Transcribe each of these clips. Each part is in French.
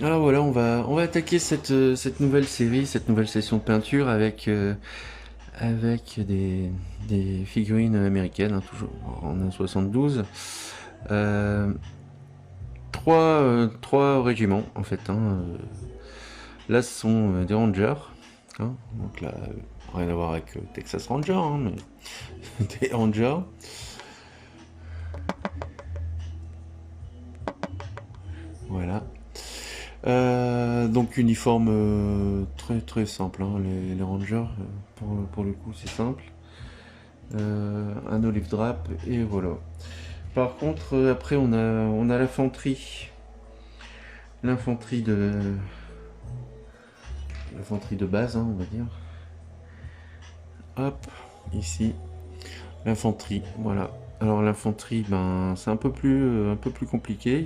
Alors voilà, on va attaquer cette nouvelle série, cette nouvelle session de peinture avec des figurines américaines, hein, toujours en 72. Euh, trois régiments en fait. Là, ce sont des rangers. Donc là, rien à voir avec Texas Ranger, mais des rangers. Voilà. Donc uniforme très très simple, hein, les rangers, pour le coup c'est simple. Un olive drap et voilà. Par contre, après on a l'infanterie de base, hein, on va dire. Hop, ici, l'infanterie, voilà. Alors l'infanterie, ben c'est un peu plus compliqué.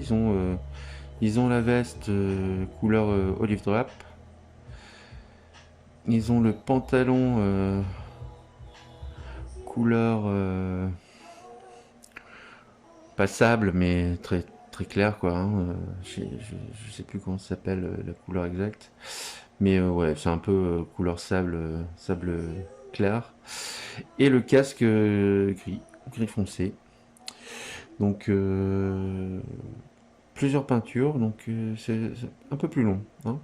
Ils ont la veste couleur olive drap. Ils ont le pantalon couleur pas sable, mais très très clair quoi. Je sais plus comment ça s'appelle la couleur exacte. Mais ouais, c'est un peu couleur sable, sable clair. Et le casque gris foncé. Donc plusieurs peintures, donc c'est un peu plus long, hein.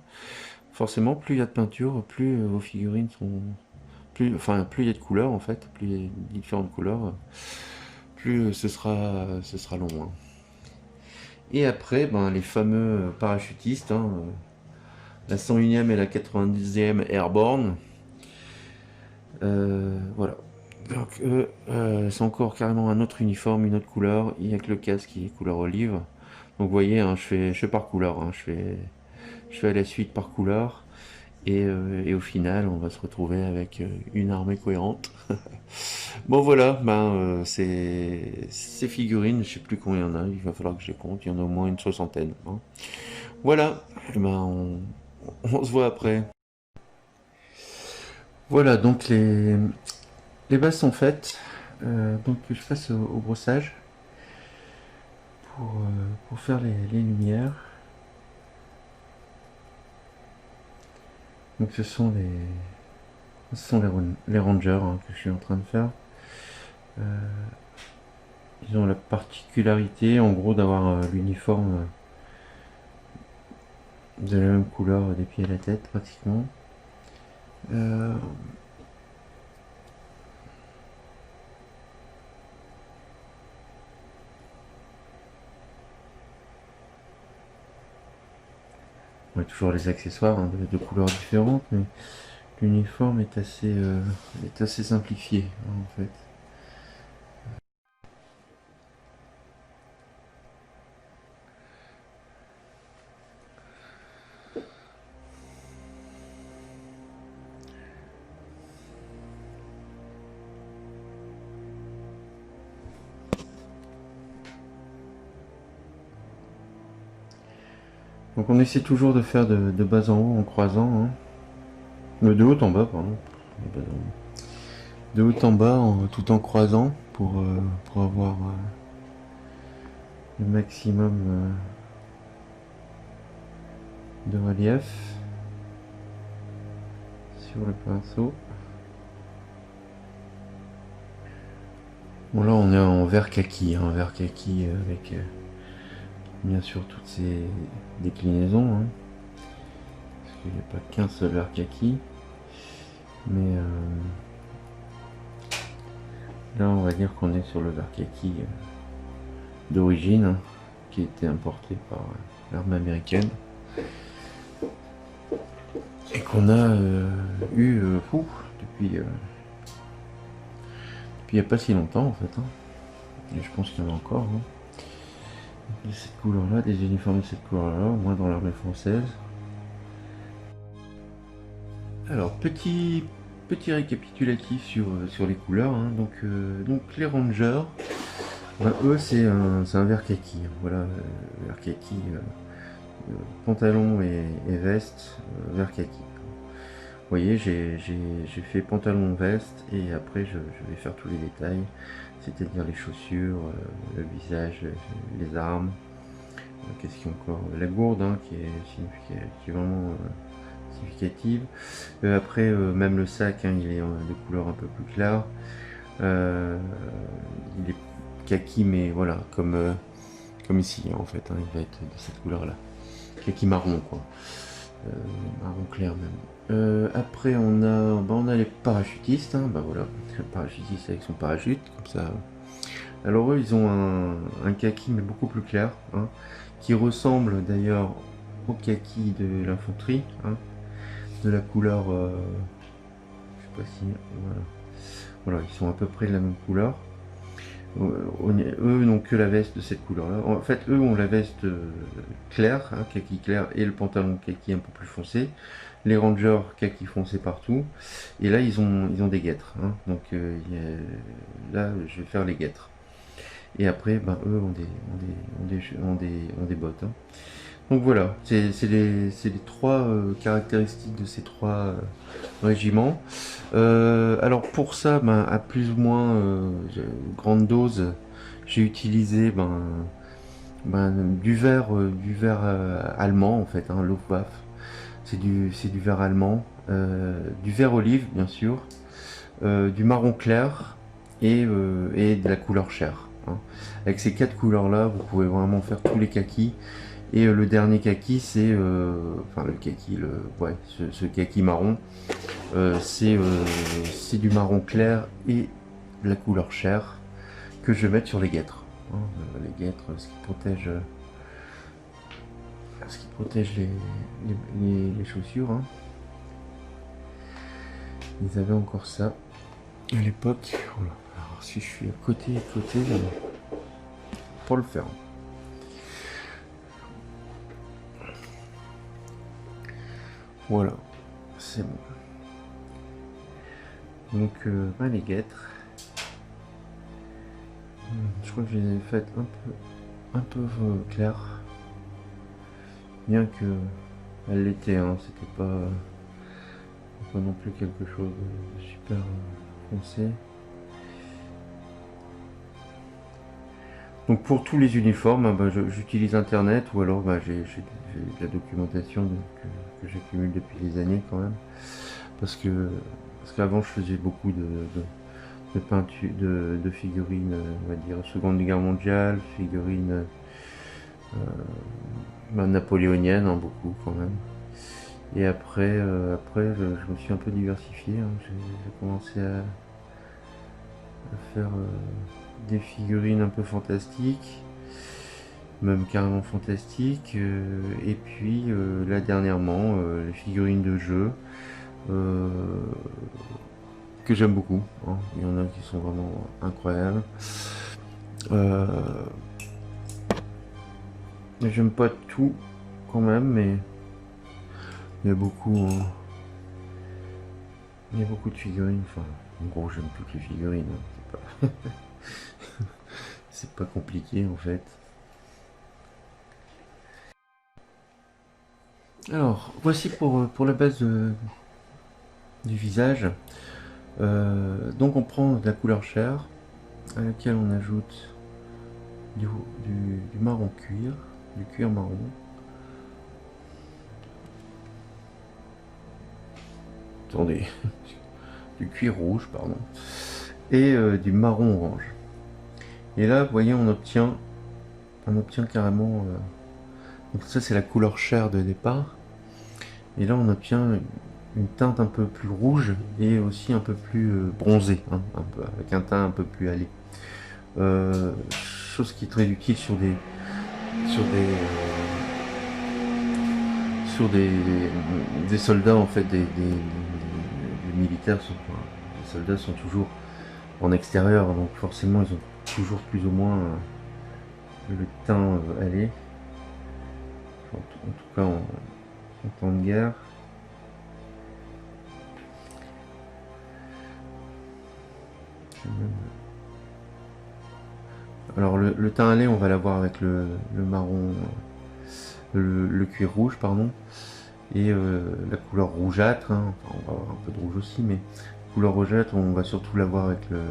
Forcément, plus il y a de peinture, plus vos figurines sont, plus il y a de couleurs en fait, plus il y a différentes couleurs, plus ce sera long, hein. Et après, ben, les fameux parachutistes, hein, la 101e et la 90e Airborne. Voilà. Donc, c'est encore carrément un autre uniforme, une autre couleur. Il n'y a que le casque qui est couleur olive. Donc, vous voyez, hein, je fais par couleur, hein. Je fais à la suite par couleur. Et au final, on va se retrouver avec une armée cohérente. Bon, voilà, ben, ces figurines, je sais plus combien il y en a. Il va falloir que je les compte. Il y en a au moins une soixantaine, hein. Voilà, eh ben, on se voit après. Voilà, donc les bases sont faites. Donc je passe au brossage pour faire les lumières. Donc ce sont les rangers, hein, que je suis en train de faire. Euh, Ils ont la particularité en gros d'avoir l'uniforme de la même couleur des pieds à la tête pratiquement. Euh, on a toujours les accessoires, hein, de couleurs différentes, mais l'uniforme est assez simplifié, hein, en fait. Donc on essaie toujours de faire de bas en haut en croisant, hein. De haut en bas, pardon. De haut en bas, tout en croisant pour avoir le maximum de relief sur le pinceau. Bon là on est en vert kaki, hein, vert kaki avec bien sûr toutes ces déclinaisons, hein, parce qu'il n'y a pas qu'un seul vert kaki. Mais là on va dire qu'on est sur le vert kaki d'origine, hein, qui a été importé par l'armée américaine. Et qu'on a eu depuis il n'y a pas si longtemps en fait, hein. Et je pense qu'il y en a encore, hein, de cette couleur-là, des uniformes de cette couleur-là, au moins dans l'armée française. Alors, petit récapitulatif sur les couleurs, hein. Donc les Rangers, ben, eux c'est un vert kaki, hein. Voilà, vert kaki, pantalon et veste, vert kaki. Vous voyez, j'ai fait pantalon veste et après je vais faire tous les détails, c'est-à-dire les chaussures, le visage, les armes, Qu'est-ce qu'il y a encore? La gourde, hein, qui est vraiment significative. Après, même le sac, hein, il est de couleur un peu plus claire. Il est kaki, mais voilà, comme ici, en fait, hein, il va être de cette couleur-là. Kaki marron, quoi. Marron clair même. Après, on a les parachutistes, hein, bah voilà, le parachutiste avec son parachute, comme ça. Alors eux, ils ont un kaki, mais beaucoup plus clair, hein, qui ressemble d'ailleurs au kaki de l'infanterie, hein, de la couleur, je sais pas si, voilà. Voilà, ils sont à peu près de la même couleur. Eux n'ont que la veste de cette couleur-là. En fait, eux ont la veste claire, hein, kaki clair, et le pantalon kaki un peu plus foncé. Les rangers kaki foncé partout. Et là, ils ont des guêtres, hein. Donc là, je vais faire les guêtres. Et après, ben, eux ont des bottes, hein. Donc voilà, c'est les trois caractéristiques de ces trois régiments. Alors pour ça, ben, à plus ou moins grande dose, j'ai utilisé du verre allemand en fait, hein, Luftwaffe. C'est du verre allemand, du verre olive bien sûr, du marron clair et de la couleur chair, hein. Avec ces quatre couleurs là, vous pouvez vraiment faire tous les kakis. Et le dernier kaki, c'est enfin le kaki, ouais, ce kaki marron, c'est du marron clair et de la couleur chair que je vais mettre sur les guêtres, hein. Les guêtres, ce qui protège les chaussures, hein. Ils avaient encore ça à l'époque. Voilà. Alors si je suis à côté, pour le faire. Voilà, c'est bon. Donc, les guêtres. Je crois que je les ai faites un peu claires. Bien que elles l'étaient, hein, c'était pas non plus quelque chose de super foncé. Donc pour tous les uniformes, bah, j'utilise internet ou alors bah, j'ai de la documentation que j'accumule depuis des années quand même. Parce qu'avant je faisais beaucoup de peinture, de figurines, on va dire, Seconde Guerre mondiale, figurines napoléoniennes, hein, beaucoup quand même. Et après, je me suis un peu diversifié, hein. J'ai commencé à faire des figurines un peu fantastiques, même carrément fantastiques. Et puis là dernièrement, les figurines de jeu. Que j'aime beaucoup, hein. Il y en a qui sont vraiment incroyables. J'aime pas tout quand même, mais il y a beaucoup, hein. Il y a beaucoup de figurines. Enfin, en gros, j'aime toutes les figurines, hein. C'est pas compliqué en fait. Alors, voici pour la base du visage. Donc on prend de la couleur chair à laquelle on ajoute du marron cuir, du cuir marron. Attendez, du cuir rouge, pardon. Et du marron orange. Et là, vous voyez, on obtient carrément... donc ça, c'est la couleur chair de départ. Et là, on obtient une teinte un peu plus rouge et aussi un peu plus bronzée, hein, avec un teint un peu plus hâlé. Chose qui est très utile sur des soldats en fait, des militaires les soldats sont toujours en extérieur, donc forcément ils ont toujours plus ou moins le teint hâlé, en tout cas en temps de guerre. Alors le teint hâlé, on va l'avoir avec le marron, le cuir rouge, pardon, et la couleur rougeâtre, hein. Enfin, on va avoir un peu de rouge aussi, mais couleur rougeâtre, on va surtout l'avoir avec le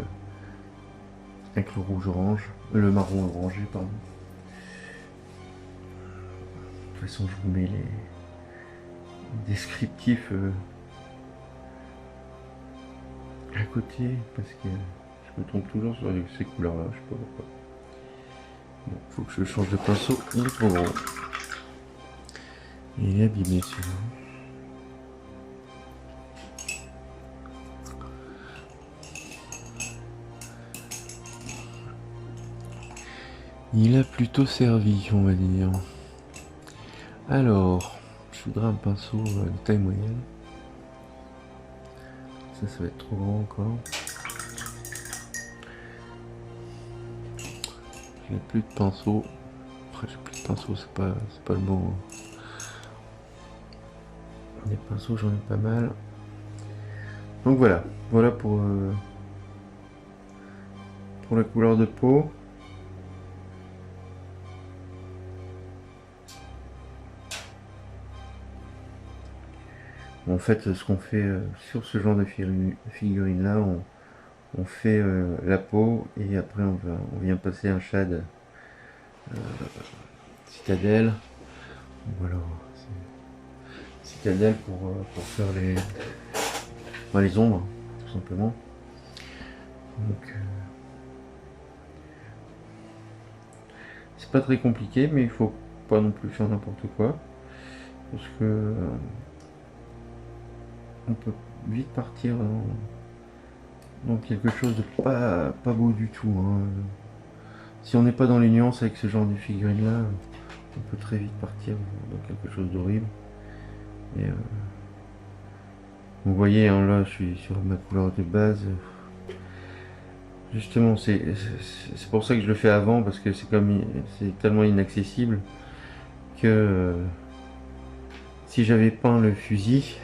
rouge orange, le marron orangé, pardon. façon, je vous mets les descriptifs à côté, parce que je me trompe toujours sur ces couleurs-là, je sais pas pourquoi. Bon, faut que je change de pinceau, il est trop grand. Il est abîmé celui-là. Il a plutôt servi, on va dire. Alors, je voudrais un pinceau de taille moyenne. Ça va être trop grand encore. J'ai plus de pinceau. Après, j'ai plus de pinceau, c'est pas le mot. Des pinceaux, j'en ai pas mal. Donc voilà, voilà pour la couleur de peau. En fait, ce qu'on fait sur ce genre de figurine là, on fait la peau et après on vient passer un shade citadelle. Voilà, citadelle pour faire les ombres, tout simplement. Donc c'est pas très compliqué, mais il faut pas non plus faire n'importe quoi, parce que on peut vite partir dans quelque chose de pas beau du tout, hein. Si on n'est pas dans les nuances avec ce genre de figurine là, on peut très vite partir dans quelque chose d'horrible. Et vous voyez, hein, là je suis sur ma couleur de base. Justement, c'est pour ça que je le fais avant, parce que c'est tellement inaccessible que si j'avais peint le fusil,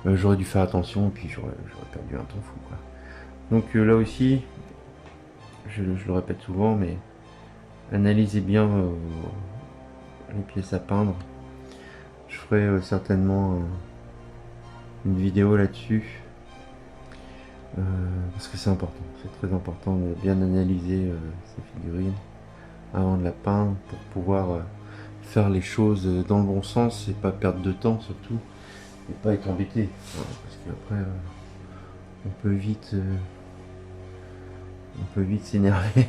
j'aurais dû faire attention et puis j'aurais perdu un temps fou, quoi. Donc là aussi, je le répète souvent, mais analysez bien les pièces à peindre. Je ferai certainement une vidéo là-dessus, parce que c'est important, c'est très important de bien analyser ces figurines avant de la peindre pour pouvoir faire les choses dans le bon sens et pas perdre de temps surtout, et pas être embêté, parce qu'après on peut vite s'énerver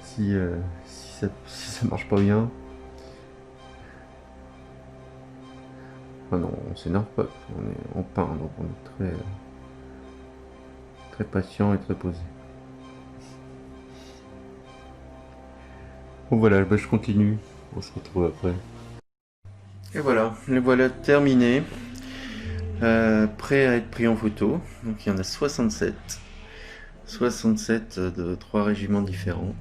si ça marche pas bien. Enfin non, on s'énerve pas, on peint, donc on est très patient et très posé. Bon voilà, bah, je continue, on se retrouve après. Et voilà, les voilà terminés, prêts à être pris en photo. Donc il y en a 67 de 3 régiments différents.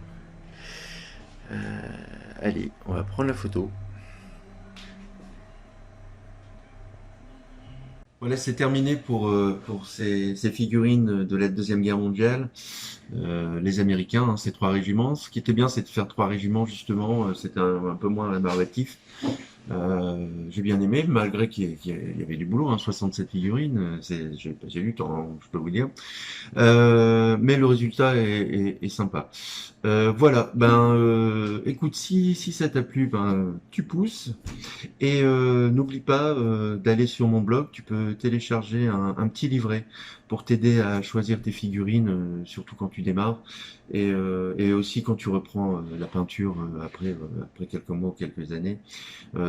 Allez, on va prendre la photo. Voilà, c'est terminé pour ces figurines de la Deuxième Guerre mondiale. Les Américains, hein, ces 3 régiments. Ce qui était bien, c'est de faire 3 régiments, justement. C'était un peu moins rébarbatif. J'ai bien aimé, malgré qu'il y avait du boulot, hein, 67 figurines, j'ai eu le temps, je peux vous dire. Mais le résultat est sympa. Voilà, écoute, si ça t'a plu, tu pousses. Et n'oublie pas d'aller sur mon blog, tu peux télécharger un petit livret pour t'aider à choisir tes figurines, surtout quand tu démarres, et aussi quand tu reprends la peinture après quelques mois ou quelques années.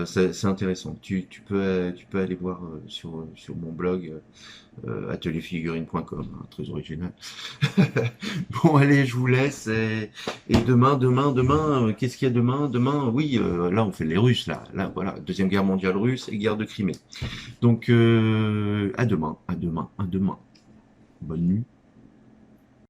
C'est intéressant. Tu peux aller voir sur mon blog atelierfigurine.com, hein, très original. Bon, allez, je vous laisse. Et demain, qu'est-ce qu'il y a demain? Demain, oui, là, on fait les Russes, là. Là, voilà, Deuxième Guerre mondiale russe et guerre de Crimée. Donc, à demain. Bonne nuit.